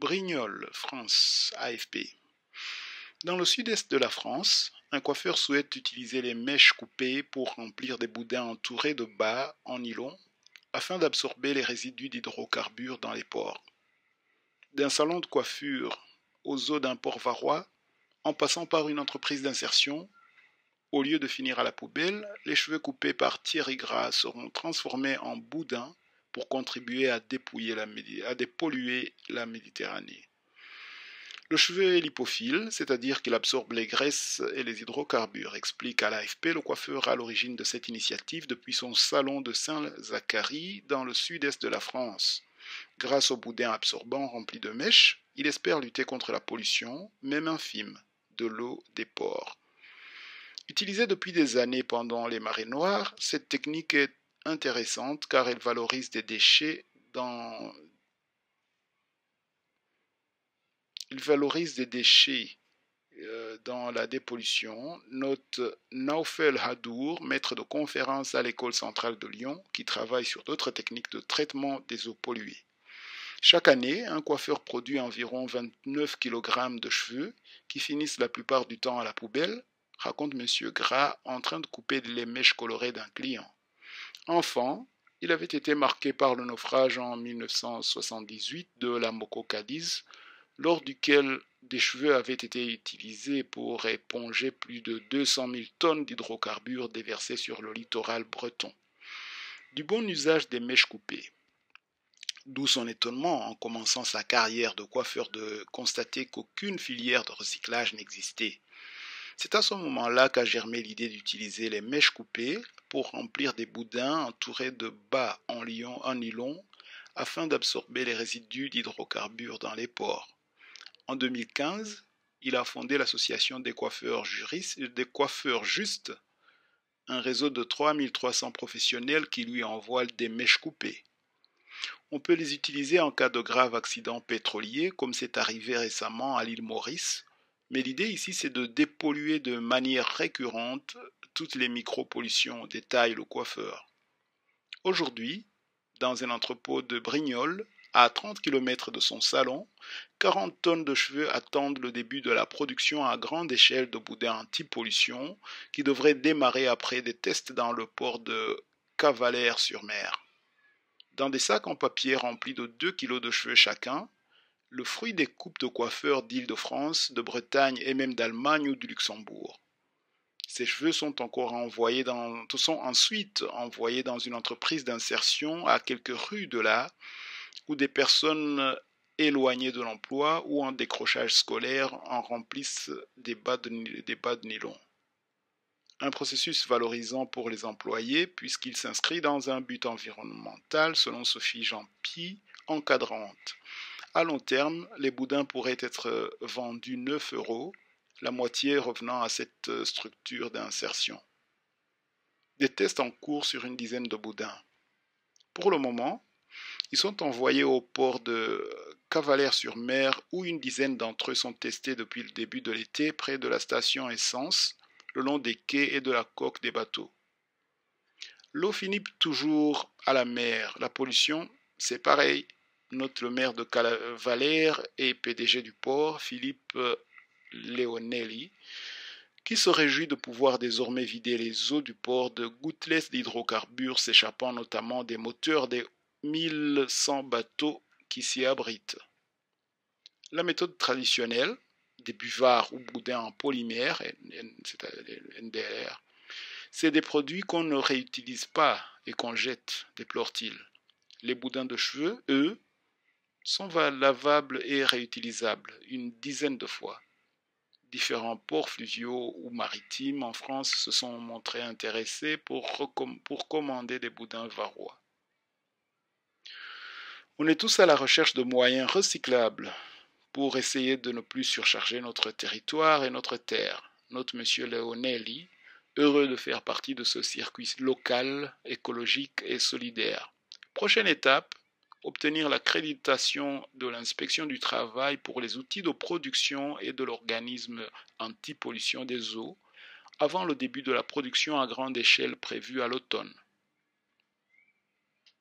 Brignoles, France, AFP. Dans le sud-est de la France, un coiffeur souhaite utiliser les mèches coupées pour remplir des boudins entourés de bas en nylon afin d'absorber les résidus d'hydrocarbures dans les pores. D'un salon de coiffure aux eaux d'un port varois, en passant par une entreprise d'insertion, au lieu de finir à la poubelle, les cheveux coupés par Thierry Gras seront transformés en boudins pour contribuer à dépolluer la Méditerranée. Le cheveu est lipophile, c'est-à-dire qu'il absorbe les graisses et les hydrocarbures, explique à l'AFP le coiffeur à l'origine de cette initiative depuis son salon de Saint-Zacharie dans le sud-est de la France. Grâce aux boudins absorbants remplis de mèches, il espère lutter contre la pollution, même infime, de l'eau des pores. Utilisée depuis des années pendant les marées noires, cette technique est intéressante car elle valorise des déchets dans la dépollution, note Naufel Hadour, maître de conférence à l'École centrale de Lyon, qui travaille sur d'autres techniques de traitement des eaux polluées. Chaque année, un coiffeur produit environ 29 kg de cheveux qui finissent la plupart du temps à la poubelle, raconte M. Gras en train de couper les mèches colorées d'un client. Enfant, il avait été marqué par le naufrage en 1978 de la Moko Cadiz, lors duquel des cheveux avaient été utilisés pour éponger plus de 200 000 tonnes d'hydrocarbures déversés sur le littoral breton. Du bon usage des mèches coupées. D'où son étonnement en commençant sa carrière de coiffeur de constater qu'aucune filière de recyclage n'existait. C'est à ce moment-là qu'a germé l'idée d'utiliser les mèches coupées pour remplir des boudins entourés de bas en nylon afin d'absorber les résidus d'hydrocarbures dans les pores. En 2015, il a fondé l'association des coiffeurs justes, un réseau de 3300 professionnels qui lui envoient des mèches coupées. On peut les utiliser en cas de grave accident pétrolier, comme c'est arrivé récemment à l'île Maurice, mais l'idée ici c'est de dépolluer de manière récurrente toutes les micropollutions, détaille le coiffeur. Aujourd'hui, dans un entrepôt de Brignoles, à 30 km de son salon, 40 tonnes de cheveux attendent le début de la production à grande échelle de boudins anti-pollution qui devrait démarrer après des tests dans le port de Cavalère-sur-Mer. Dans des sacs en papier remplis de 2 kg de cheveux chacun, le fruit des coupes de coiffeurs d'Île-de-France, de Bretagne et même d'Allemagne ou du Luxembourg. Ces cheveux sont ensuite envoyés dans une entreprise d'insertion à quelques rues de là, où des personnes éloignées de l'emploi ou en décrochage scolaire en remplissent des bas de nylon. Un processus valorisant pour les employés puisqu'il s'inscrit dans un but environnemental selon Sophie Jean-Pie, encadrante. À long terme, les boudins pourraient être vendus 9 €, la moitié revenant à cette structure d'insertion. Des tests en cours sur une dizaine de boudins. Pour le moment, ils sont envoyés au port de Cavalère-sur-Mer où une dizaine d'entre eux sont testés depuis le début de l'été près de la station essence, le long des quais et de la coque des bateaux. L'eau finit toujours à la mer. La pollution, c'est pareil, note le maire de Cavalère et PDG du port, Philippe Leonelli, qui se réjouit de pouvoir désormais vider les eaux du port de gouttelettes d'hydrocarbures s'échappant notamment des moteurs des 1100 bateaux qui s'y abritent. La méthode traditionnelle, des buvards ou boudins en polymère, NDR, c'est des produits qu'on ne réutilise pas et qu'on jette, déplore-t-il. Les boudins de cheveux, eux, sont lavables et réutilisables une dizaine de fois. Différents ports fluviaux ou maritimes en France se sont montrés intéressés pour commander des boudins varois. On est tous à la recherche de moyens recyclables pour essayer de ne plus surcharger notre territoire et notre terre, note M. Leonelli, heureux de faire partie de ce circuit local, écologique et solidaire. Prochaine étape, obtenir l'accréditation de l'inspection du travail pour les outils de production et de l'organisme anti-pollution des eaux avant le début de la production à grande échelle prévue à l'automne.